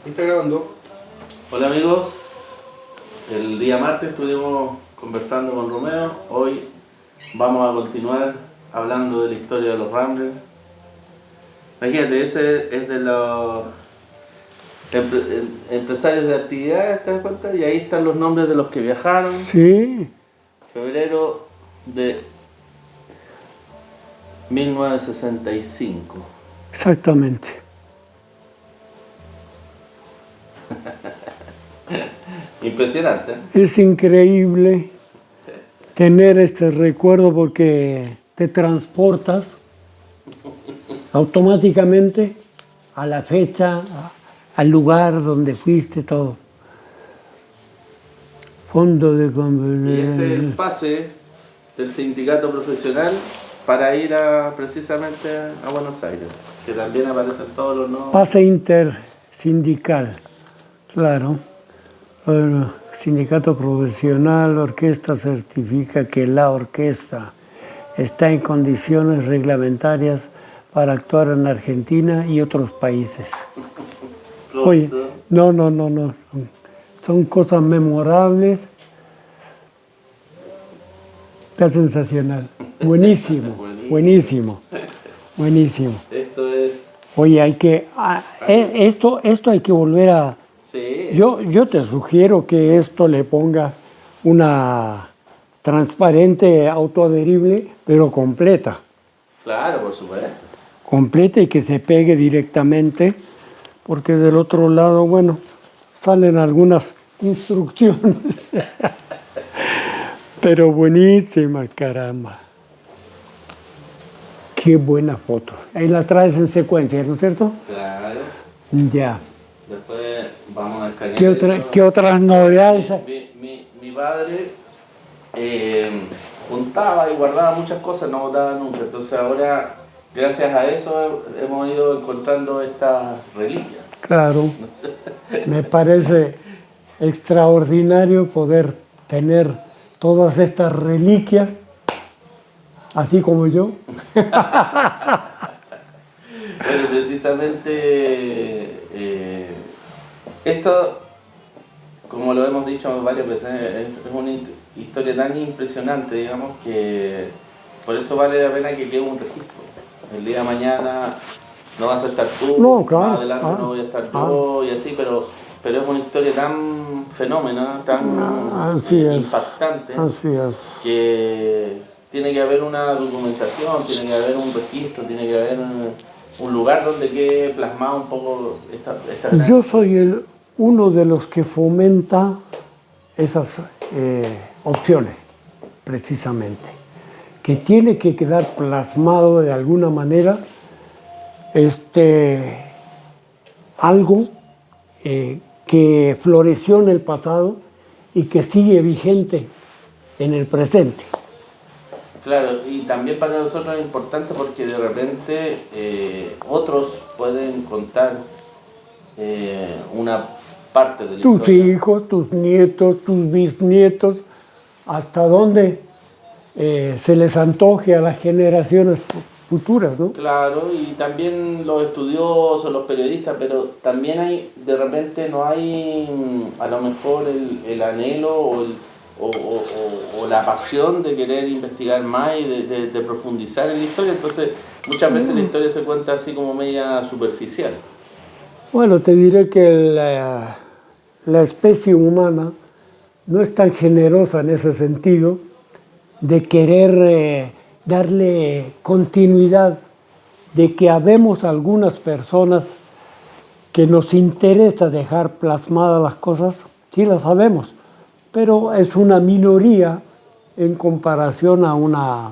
¿Está grabando? Hola amigos, el día martes estuvimos conversando con Romeo. Hoy vamos a continuar hablando de la historia de los Ramblers. Imagínate, ese es de los empresarios de actividades, ¿te das cuenta? Y ahí están los nombres de los que viajaron. Sí, Febrero de 1965. exactamente. Impresionante. Es increíble tener este recuerdo porque te transportas automáticamente a la fecha, al lugar donde fuiste, todo. Fondo de Y este es el conversación. pase del sindicato profesional para ir precisamente a Buenos Aires, que también aparecen todos los nombres. Pase intersindical, claro. Bueno, sindicato profesional, orquesta certifica que la orquesta está en condiciones reglamentarias para actuar en Argentina y otros países. Oye, no. Son cosas memorables. Está sensacional. Buenísimo, buenísimo, buenísimo. Esto es... Oye, esto hay que volver a... Sí, Yo te sugiero que esto le ponga una transparente autoadherible, pero completa. claro, por supuesto. Completa y que se pegue directamente, porque del otro lado, bueno, salen algunas instrucciones. Pero buenísima, caramba. Qué buena foto. Ahí la traes en secuencia, ¿no es cierto? Claro. Ya. Después vamos a escanear ¿Qué otras novedades? Mi padre juntaba y guardaba muchas cosas, no botaba nunca. Entonces ahora, gracias a eso, hemos ido encontrando estas reliquias. Claro. Me parece extraordinario poder tener todas estas reliquias, así como yo. Bueno, precisamente esto, como lo hemos dicho varias veces, es una historia tan impresionante, digamos, que por eso vale la pena que quede un registro. El día de mañana no vas a estar tú, No, claro, más adelante no voy a estar yo y así, pero es una historia tan fenómena, tan Así es. impactante, Así es. que tiene que haber una documentación, tiene que haber un registro, tiene que haber un lugar donde quede plasmado un poco esta gran... Yo soy uno de los que fomenta esas opciones, precisamente, que tiene que quedar plasmado de alguna manera algo que floreció en el pasado y que sigue vigente en el presente. Claro, y también para nosotros es importante porque de repente otros pueden contar una parte de la Tus historia. hijos, tus nietos, tus bisnietos, hasta donde se les antoje a las generaciones futuras, ¿no? Claro, y también los estudiosos, los periodistas, pero también hay, de repente no hay a lo mejor el anhelo o la pasión de querer investigar más y de profundizar en la historia. Entonces muchas veces la historia se cuenta así como media superficial. Bueno, te diré que la especie humana no es tan generosa en ese sentido de querer darle continuidad, de que habemos algunas personas que nos interesa dejar plasmadas las cosas, sí las sabemos, pero es una minoría en comparación a una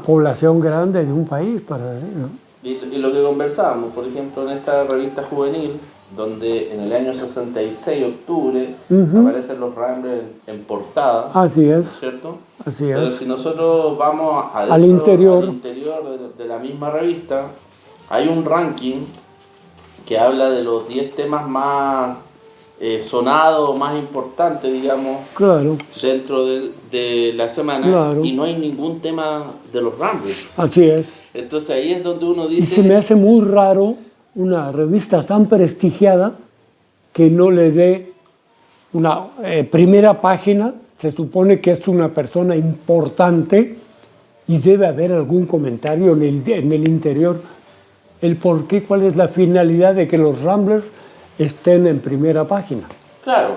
población grande de un país, para decir, ¿no? Y lo que conversábamos, por ejemplo, en esta revista juvenil, donde en el año 66, octubre, aparecen los Ramblers en portada, Así es, ¿cierto? así Pero es. si nosotros vamos adentro, Al interior. de la misma revista, hay un ranking que habla de los 10 temas más sonados, más importantes, digamos, Claro, dentro de la semana, Claro. y no hay ningún tema de los Ramblers. así es. Entonces ahí es donde uno Y se me dice, hace muy raro una revista tan prestigiada que no le dé una primera página? Se supone que es una persona importante y debe haber algún comentario en el interior. El por qué, cuál es la finalidad de que los Ramblers estén en primera página. Claro,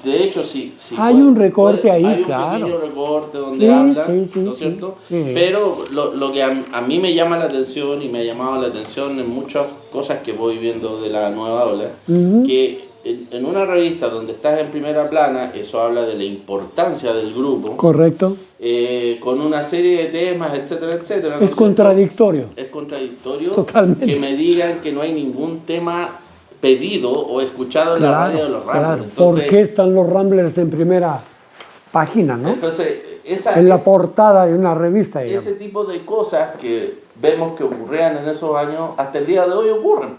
de hecho sí. Hay un recorte ahí, hay claro. Hay un pequeño recorte donde habla, sí, ¿no es cierto? Sí. Pero lo que a mí me llama la atención y me ha llamado la atención en muchas cosas que voy viendo de la nueva ola, que en una revista donde estás en primera plana, eso habla de la importancia del grupo. Correcto. Con una serie de temas, etcétera, etcétera. ¿no Es contradictorio. Es contradictorio. Totalmente. Que me digan que no hay ningún tema pedido o escuchado en la radio de los Ramblers. Claro. Entonces, ¿por qué están los Ramblers en primera página, no? Entonces, en la portada de una revista, digamos. Ese tipo de cosas que vemos que ocurrían en esos años, hasta el día de hoy ocurren.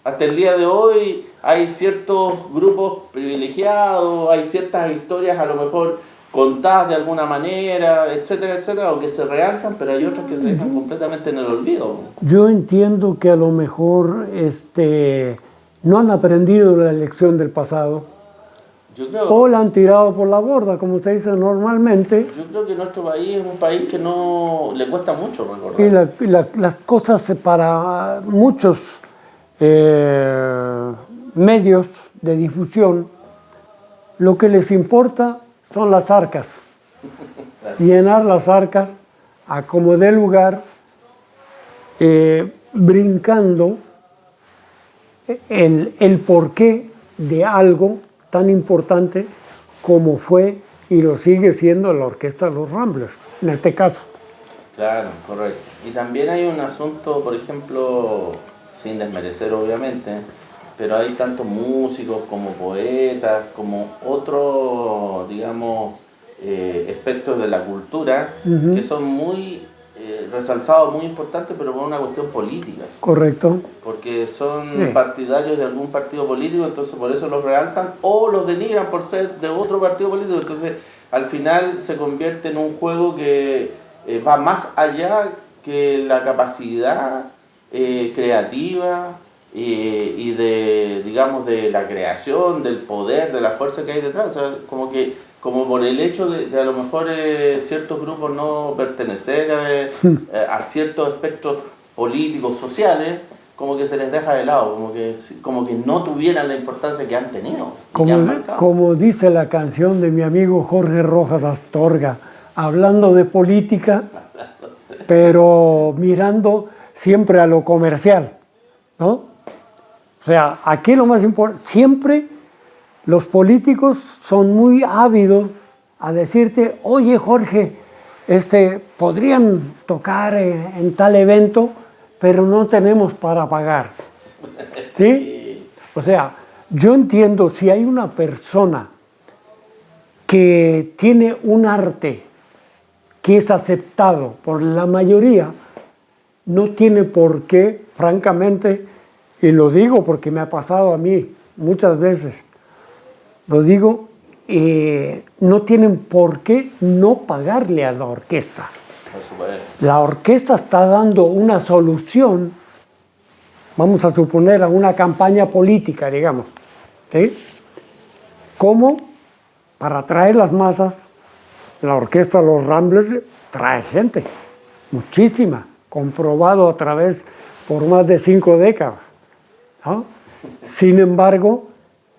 Hasta el día de hoy hay ciertos grupos privilegiados, hay ciertas historias a lo mejor contadas de alguna manera, etcétera, etcétera, o que se realzan, pero hay otras que se dejan completamente en el olvido. Yo entiendo que a lo mejor no han aprendido la lección del pasado. Yo creo, o la han tirado por la borda, como se dice normalmente. Yo creo que nuestro país es un país que no le cuesta mucho recordar. Y las cosas para muchos medios de difusión, lo que les importa son las arcas. Llenar las arcas a como dé lugar, brincando el porqué de algo tan importante como fue y lo sigue siendo la orquesta de los Ramblers, en este caso. Claro, correcto. Y también hay un asunto, por ejemplo, sin desmerecer obviamente, pero hay tantos músicos como poetas, como otros, digamos, aspectos de la cultura que son muy resalzados, muy importantes, pero por una cuestión política. Correcto. Porque son partidarios de algún partido político, entonces por eso los realzan o los denigran por ser de otro partido político. Entonces al final se convierte en un juego que va más allá que la capacidad creativa y de, digamos, de la creación, del poder, de la fuerza que hay detrás. O sea, como por el hecho de a lo mejor ciertos grupos no pertenecer a ciertos espectros políticos, sociales, como que se les deja de lado, como que no tuvieran la importancia que han tenido. Como dice la canción de mi amigo Jorge Rojas Astorga, hablando de política, pero mirando siempre a lo comercial, ¿no? O sea, aquí lo más importante, siempre los políticos son muy ávidos a decirte, oye Jorge, podrían tocar en tal evento, pero no tenemos para pagar. ¿Sí? O sea, yo entiendo, si hay una persona que tiene un arte que es aceptado por la mayoría, no tiene por qué, francamente, y lo digo porque me ha pasado a mí muchas veces, lo digo, no tienen por qué no pagarle a la orquesta. La orquesta está dando una solución, vamos a suponer, a una campaña política, digamos, ¿sí? ¿Cómo? Para atraer las masas, la orquesta Los Ramblers trae gente, muchísima, comprobado a través por más de 5 décadas, ¿no? Sin embargo,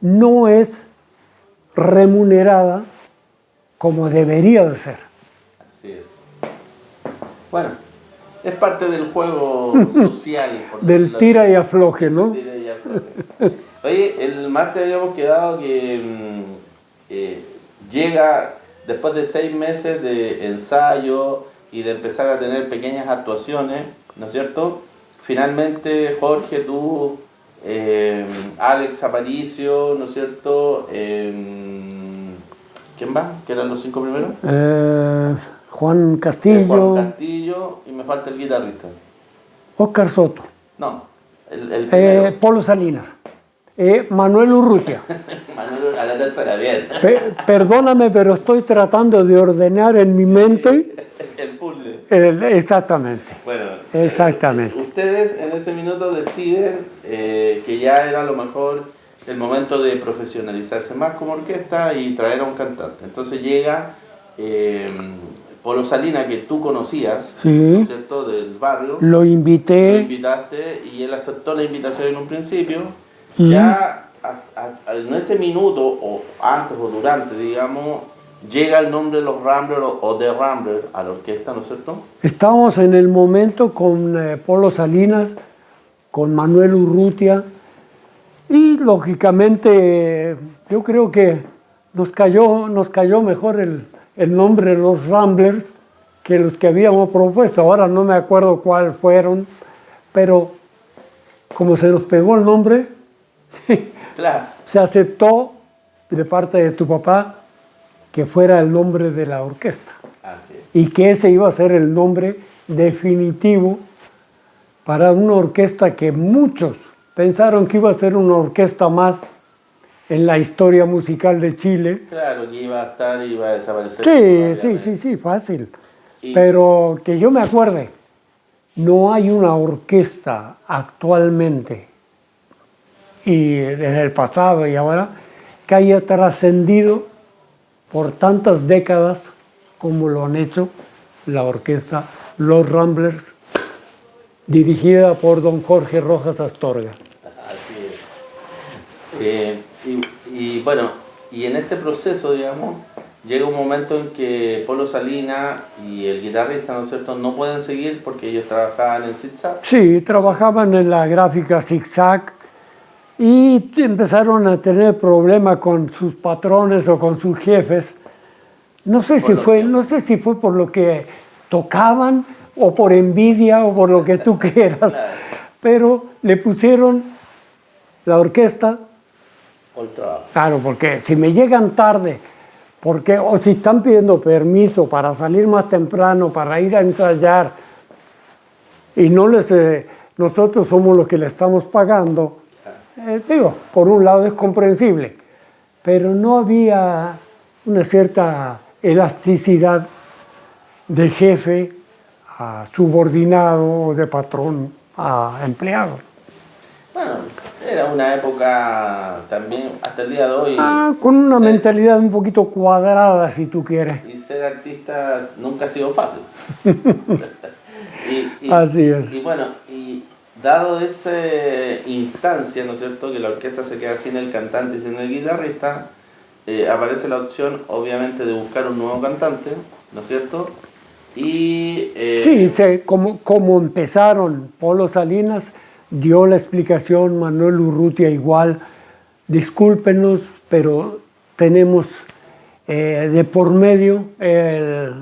no es remunerada como debería de ser. Así es. Bueno, es parte del juego social. Del tira y afloje, ¿no? Tira y afloje. Oye, el martes habíamos quedado que llega después de 6 meses de ensayo y de empezar a tener pequeñas actuaciones, ¿no es cierto? Finalmente, Jorge, tú, Alex Aparicio, ¿no es cierto? ¿Quién va? ¿Qué eran los 5 primeros? Juan Castillo. Juan Castillo y me falta el guitarrista. Oscar Soto. No, el primero. Polo Salinas. Manuel Urrutia. Manuel, a la tercera, bien. Perdóname, pero estoy tratando de ordenar en mi mente el puzzle. Exactamente. Bueno, Exactamente. ustedes en ese minuto deciden que ya era a lo mejor el momento de profesionalizarse más como orquesta y traer a un cantante. Entonces llega Polo Salinas, que tú conocías, Sí. ¿no es cierto?, del barrio. Lo Lo invité. invitaste y él aceptó la invitación en un principio. Y- Ya en ese minuto, o antes o durante, digamos, llega el nombre de los Ramblers o The Ramblers a la orquesta, ¿no es cierto? Estábamos en el momento con Polo Salinas, con Manuel Urrutia, y lógicamente yo creo que nos cayó mejor el nombre de los Ramblers que los que habíamos propuesto. Ahora no me acuerdo cuáles fueron, pero como se nos pegó el nombre, Claro. se aceptó de parte de tu papá que fuera el nombre de la orquesta Así es. y que ese iba a ser el nombre definitivo para una orquesta que muchos pensaron que iba a ser una orquesta más en la historia musical de Chile. Claro, que iba a estar y iba a desaparecer. Sí, fácil. Y- Pero que yo me acuerde, no hay una orquesta actualmente y en el pasado y ahora que haya trascendido por tantas décadas como lo han hecho la orquesta Los Ramblers, dirigida por don Jorge Rojas Astorga. Así es. Y bueno, y en este proceso, digamos, llega un momento en que Polo Salinas y el guitarrista, ¿no es cierto?, no pueden seguir porque ellos trabajaban en Zigzag. Sí, trabajaban en la gráfica Zigzag y empezaron a tener problemas con sus patrones o con sus jefes. No sé si fue por lo que tocaban o por envidia o por lo que tú quieras, pero le pusieron la orquesta. Por el trabajo. Claro, porque si me llegan tarde, o si están pidiendo permiso para salir más temprano, para ir a ensayar, y nosotros somos los que le estamos pagando, por un lado es comprensible, pero no había una cierta elasticidad de jefe a subordinado o de patrón a empleado. Bueno, era una época también, hasta el día de hoy. Con una mentalidad un poquito cuadrada, si tú quieres. Y ser artista nunca ha sido fácil. Así es. Y bueno, y dado esa instancia, ¿no es cierto?, que la orquesta se queda sin el cantante y sin el guitarrista, aparece la opción, obviamente, de buscar un nuevo cantante, ¿no es cierto? Y, Sí, como empezaron, Polo Salinas dio la explicación, Manuel Urrutia igual, discúlpenos, pero tenemos de por medio el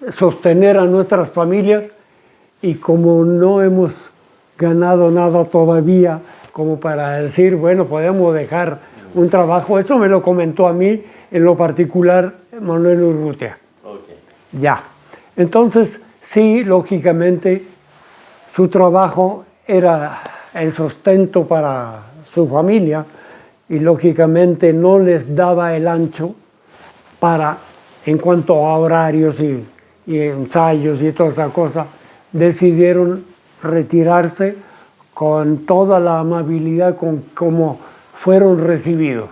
sostener a nuestras familias y como no hemos ganado nada todavía como para decir, bueno, podemos dejar un trabajo, eso me lo comentó a mí en lo particular Manuel Urrutia. Okay. Ya. Entonces, sí, lógicamente, su trabajo era el sustento para su familia y lógicamente no les daba el ancho para, en cuanto a horarios y ensayos y toda esa cosa, decidieron retirarse con toda la amabilidad con cómo fueron recibidos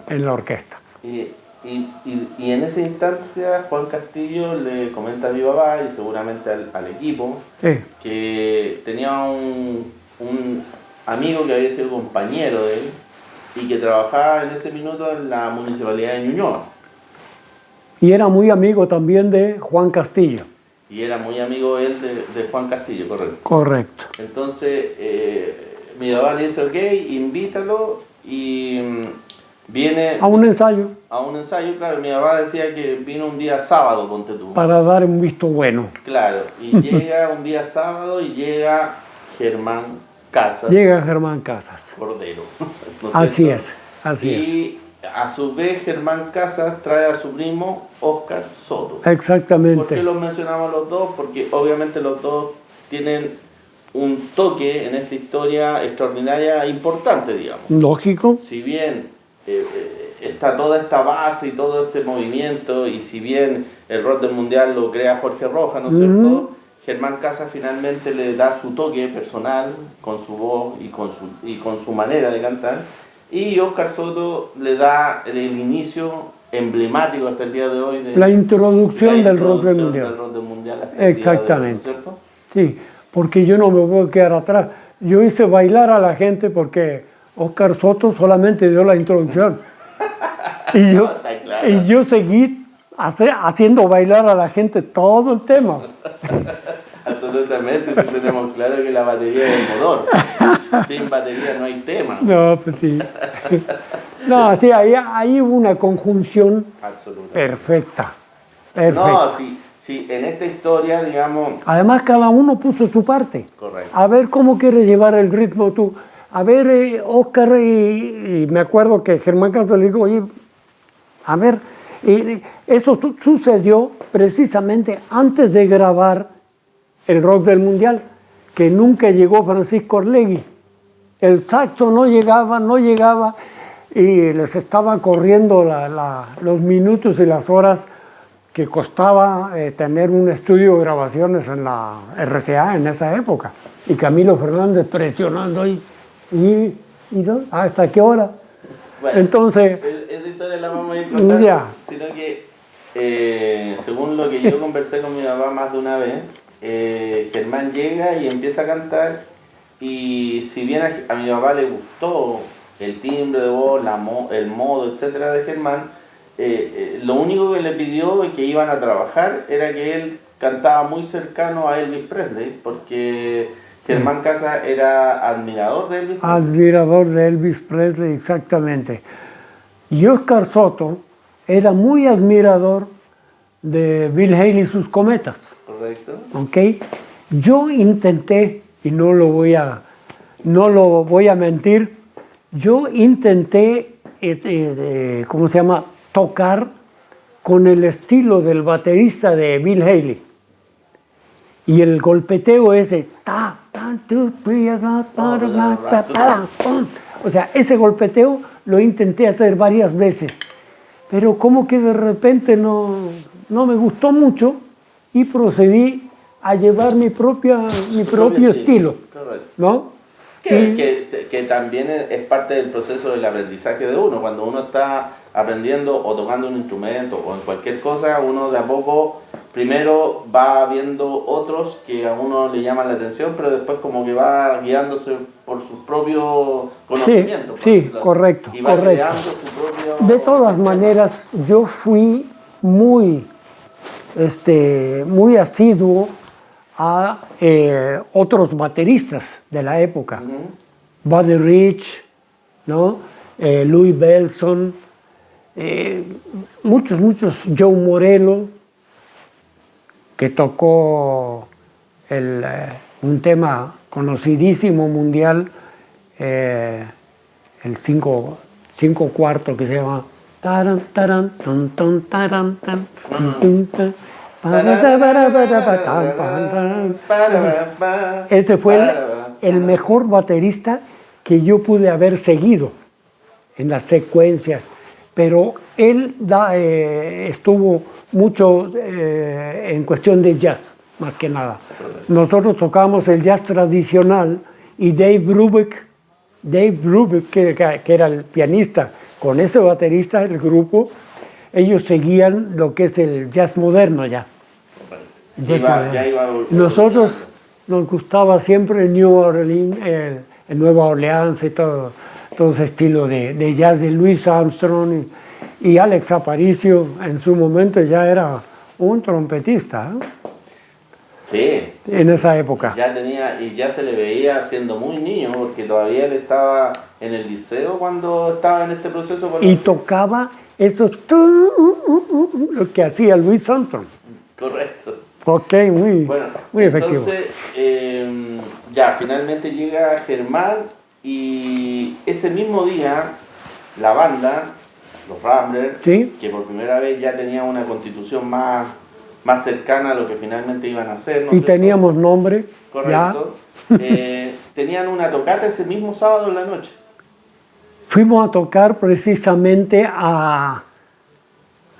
en la orquesta. Y en esa instancia Juan Castillo le comenta a mi papá y seguramente al equipo que tenía un amigo que había sido compañero de él y que trabajaba en ese minuto en la municipalidad de Ñuñoa. Y era muy amigo también de Juan Castillo. Y era muy amigo él de Juan Castillo, correcto. Correcto. Entonces mi papá le dice, ok, invítalo y viene a un ensayo. A un ensayo, claro. Mi papá decía que vino un día sábado, ponte tú. Para dar un visto bueno. Claro, y llega un día sábado y llega Germán Casas. Llega Germán Casas. Cordero. ¿No es así cierto? es, así es. Y a su vez Germán Casas trae a su primo Óscar Soto. Exactamente. ¿Por qué los mencionamos los dos? Porque obviamente los dos tienen un toque en esta historia extraordinaria e importante, digamos. Lógico. Si bien está toda esta base y todo este movimiento, y si bien el rock del mundial lo crea Jorge Rojas, ¿no es cierto? Germán Casas finalmente le da su toque personal con su voz y con su manera de cantar, y Óscar Soto le da el inicio emblemático hasta el día de hoy de la introducción del rock del mundial hasta exactamente. ¿no es cierto? Sí, porque yo no me voy a quedar atrás. Yo hice bailar a la gente porque Óscar Soto solamente dio la introducción. Y yo seguí haciendo bailar a la gente todo el tema. Absolutamente, sí tenemos claro que la batería es el motor. Sin batería no hay tema. No, pues sí. No, sí, ahí hubo una conjunción perfecta. No, sí, en esta historia, digamos... Además, cada uno puso su parte. Correcto. A ver cómo quieres llevar el ritmo tú. A ver, Óscar, y me acuerdo que Germán Castro le dijo, oye, a ver, eso sucedió precisamente antes de grabar el rock del mundial, que nunca llegó Francisco Orlegui. El saxo no llegaba, y les estaba corriendo los minutos y las horas que costaba tener un estudio de grabaciones en la RCA en esa época. Y Camilo Fernández presionando ahí. ¿Y hasta qué hora? Bueno, entonces, esa historia la vamos a ir contando, sino que según lo que yo conversé con mi papá más de una vez, Germán llega y empieza a cantar, y si bien a mi papá le gustó el timbre de voz, el modo, etcétera de Germán, lo único que le pidió y que iban a trabajar era que él cantaba muy cercano a Elvis Presley, porque Germán Casas era admirador de Elvis Presley. Admirador de Elvis Presley, exactamente. Y Óscar Soto era muy admirador de Bill Haley y sus Cometas. Correcto. ¿Ok? Yo intenté, y no lo voy a mentir, yo intenté, ¿cómo se llama?, tocar con el estilo del baterista de Bill Haley. Y el golpeteo ese, o sea, ese golpeteo lo intenté hacer varias veces, pero como que de repente no me gustó mucho y procedí a llevar mi propio estilo, ¿no? Que también es parte del proceso del aprendizaje de uno. Cuando uno está aprendiendo o tocando un instrumento o en cualquier cosa, uno de a poco primero va viendo otros que a uno le llaman la atención, pero después como que va guiándose por sus propios conocimientos. Sí, correcto. Y va creando su propio... De todas maneras, yo fui muy asiduo a otros bateristas de la época. Buddy Rich, ¿no? Louis Bellson, muchos, Joe Morello, que tocó un tema conocidísimo mundial, el 5/4, que se llama taran, taran, ton, ton, taran, tan, ese fue el mejor baterista que yo pude haber seguido en las secuencias, pero él estuvo mucho en cuestión de jazz, más que nada. Nosotros tocábamos el jazz tradicional, y Dave Brubeck, que era el pianista, con ese baterista del grupo, ellos seguían lo que es el jazz moderno ya. Nosotros nos gustaba siempre el New Orleans, el Nueva Orleans y todo ese estilo de jazz de Louis Armstrong, y Alex Aparicio en su momento ya era un trompetista, ¿eh? Sí. En esa época. Ya se le veía siendo muy niño, porque todavía él estaba en el liceo cuando estaba en este proceso. Y tocaba esos lo que hacía Louis Armstrong. Correcto. Ok, muy efectivo. Entonces, ya finalmente llega Germán, y ese mismo día la banda, los Ramblers, ¿sí?, que por primera vez ya tenía una constitución más cercana a lo que finalmente iban a hacer, ¿no? Y teníamos nombre. Correcto. Tenían una tocata ese mismo sábado en la noche. Fuimos a tocar precisamente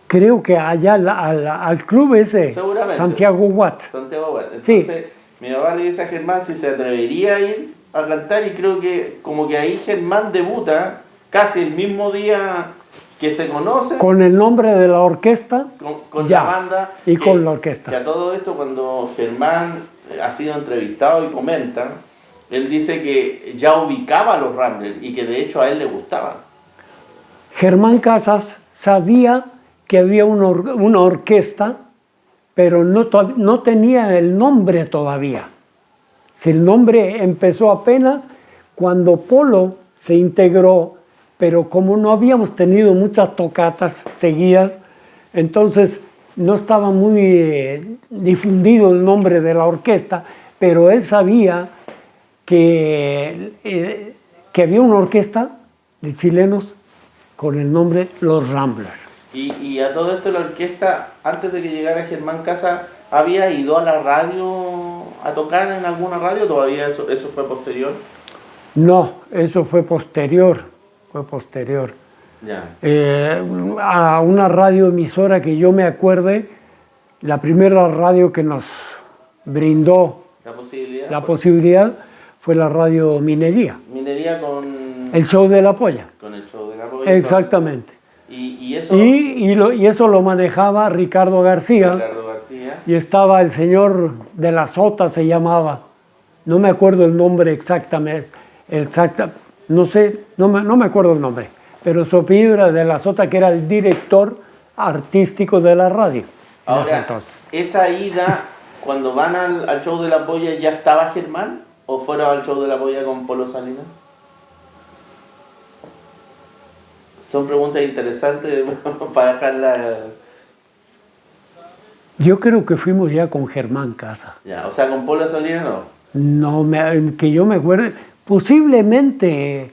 creo que allá al club ese, Seguramente. Santiago Watt. Santiago Watt. Entonces, Sí. mi papá le dice a Germán si se atrevería a ir a cantar y creo que como que ahí Germán debuta casi el mismo día que se conoce. Con el nombre de la orquesta. Con ya, la banda. Y con la orquesta. Que a todo esto cuando Germán ha sido entrevistado y comenta, él dice que ya ubicaba a los Ramblers y que de hecho a él le gustaban. Germán Casas sabía que había una orquesta, pero no tenía el nombre todavía. Si el nombre empezó apenas cuando Polo se integró, pero como no habíamos tenido muchas tocatas seguidas, entonces no estaba muy difundido el nombre de la orquesta, pero él sabía que había una orquesta de chilenos con el nombre Los Ramblers. Y a todo esto la orquesta, antes de que llegara Germán Casas, ¿había ido a la radio a tocar en alguna radio? ¿Todavía eso fue posterior? No, eso fue posterior. Fue posterior. Ya. A una radioemisora que yo me acuerde, la primera radio que nos brindó la posibilidad fue la radio Minería. Minería con... El show de la polla. Con el show de la polla. Exactamente. Y eso... Y eso lo manejaba Ricardo García. Ricardo García. Y estaba el señor de la Sota, se llamaba. No me acuerdo el nombre exactamente. No sé, no me acuerdo el nombre. Pero su apellido era de la Sota, que era el director artístico de la radio. Ahora, esa ida, cuando van al show de la polla, ¿ya estaba Germán? ¿O fueron al show de la polla con Polo Salinas? Son preguntas interesantes para dejarla... Yo creo que fuimos ya con Germán Casas. Ya, o sea, con Polo Salinas no. No, que yo me acuerde. Posiblemente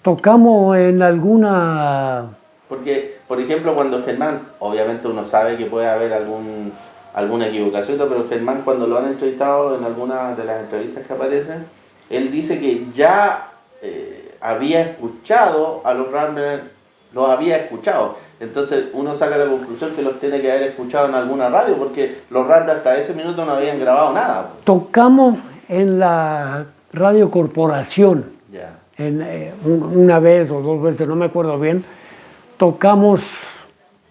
tocamos en alguna... Porque, por ejemplo, cuando Germán, obviamente uno sabe que puede haber alguna equivocación, pero Germán cuando lo han entrevistado en alguna de las entrevistas que aparecen, él dice que ya había escuchado a los Ramblers, los había escuchado. Entonces uno saca la conclusión que los tiene que haber escuchado en alguna radio, porque los Ramblers hasta ese minuto no habían grabado nada. Tocamos en la Radio Corporación, Ya. Una vez o dos veces, no me acuerdo bien. Tocamos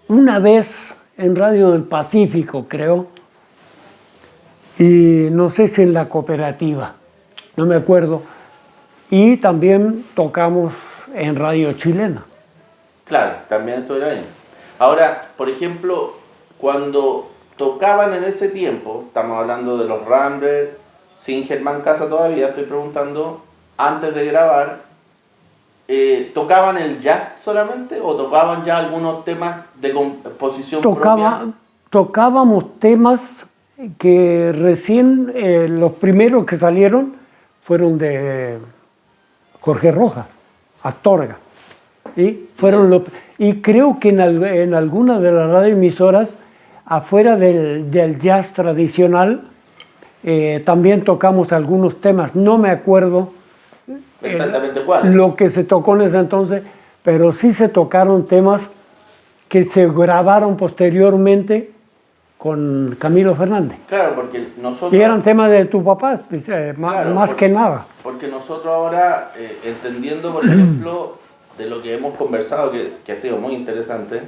una vez en Radio del Pacífico, creo, y no sé si en la Cooperativa, no me acuerdo. Y también tocamos en Radio Chilena. Claro, también estuvieron ahí. Ahora, por ejemplo, cuando tocaban en ese tiempo, estamos hablando de los Ramblers, sin Germán Casas todavía, estoy preguntando, antes de grabar, ¿tocaban el jazz solamente o tocaban ya algunos temas de composición propia? Tocábamos temas que recién, los primeros que salieron fueron de Jorge Rojas, Astorga. ¿Sí? Y creo que en algunas de las radioemisoras, afuera del jazz tradicional, también tocamos algunos temas. No me acuerdo exactamente cuál. Lo que se tocó en ese entonces, pero sí se tocaron temas que se grabaron posteriormente con Camilo Fernández. Claro, porque nosotros... Y eran temas de tu papá, más que nada. Porque nosotros ahora, entendiendo, por ejemplo, de lo que hemos conversado, que ha sido muy interesante,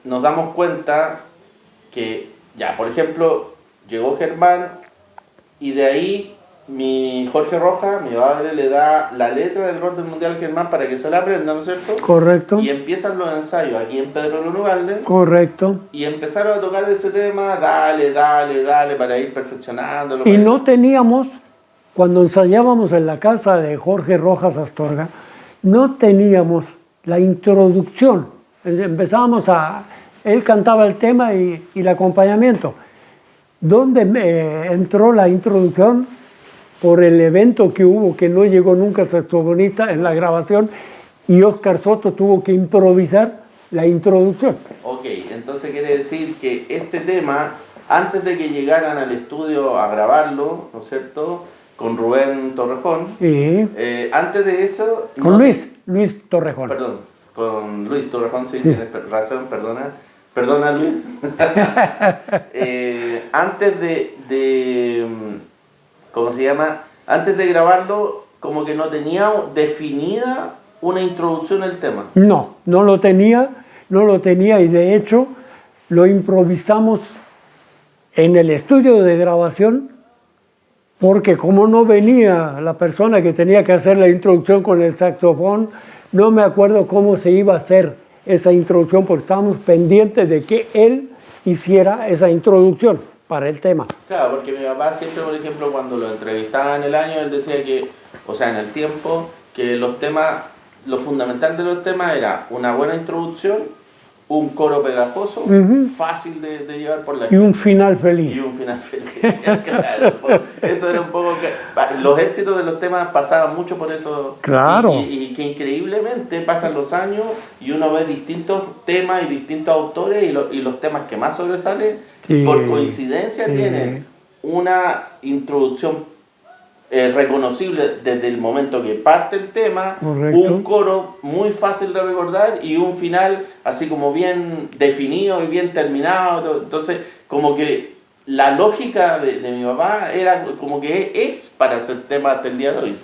nos damos cuenta que, ya, por ejemplo, llegó Germán y de ahí mi Jorge Rojas, mi padre, le da la letra del rock del mundial Germán para que se la aprenda, ¿no es cierto? Correcto. Y empiezan los ensayos aquí en Pedro Lunugalde. Correcto. Y empezaron a tocar ese tema, dale, para ir perfeccionándolo. Y no teníamos, cuando ensayábamos en la casa de Jorge Rojas Astorga, no teníamos la introducción. Empezábamos él cantaba el tema y el acompañamiento. ¿Dónde entró la introducción? Por el evento que hubo, que no llegó nunca el saxofonista en la grabación, y Óscar Soto tuvo que improvisar la introducción. Ok, entonces quiere decir que este tema, antes de que llegaran al estudio a grabarlo, ¿no es cierto?, con Rubén Torrejón, Sí. Antes de eso... Con Luis Torrejón. Perdón. con Luis Torrejón, sí, tienes razón, perdona Luis. Antes ¿cómo se llama? Antes de grabarlo, como que no tenía definida una introducción al tema. No lo tenía y de hecho lo improvisamos en el estudio de grabación, porque como no venía la persona que tenía que hacer la introducción con el saxofón, no me acuerdo cómo se iba a hacer esa introducción, porque estábamos pendientes de que él hiciera esa introducción para el tema. Claro, porque mi papá siempre, por ejemplo, cuando lo entrevistaba en el año, él decía que, o sea, en el tiempo, que los temas, lo fundamental de los temas era una buena introducción, un coro pegajoso, fácil de llevar por la gente. Y un final feliz. Y un final feliz. Claro, eso era un poco que... Los éxitos de los temas pasaban mucho por eso. Claro. Y que increíblemente pasan los años y uno ve distintos temas y distintos autores y los temas que más sobresalen, sí, por coincidencia, sí, tienen una introducción reconocible desde el momento que parte el tema, correcto, un coro muy fácil de recordar y un final así como bien definido y bien terminado. Entonces, como que la lógica de mi papá era como que es para hacer temas hasta el día de hoy.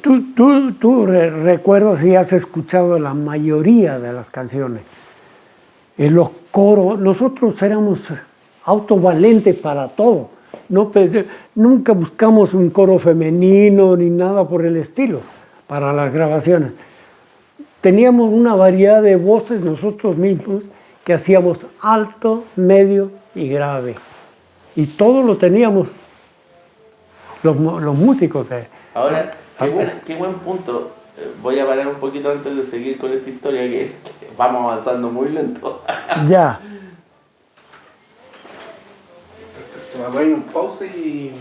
Tú recuerdas y has escuchado la mayoría de las canciones. En los coros, nosotros éramos autovalentes para todo. Nunca buscamos un coro femenino ni nada por el estilo para las grabaciones. Teníamos una variedad de voces nosotros mismos que hacíamos alto, medio y grave. Y todo lo teníamos los músicos. Ahora, qué buen punto. Voy a parar un poquito antes de seguir con esta historia que vamos avanzando muy lento. Ya. Perfecto, voy a poner un pause y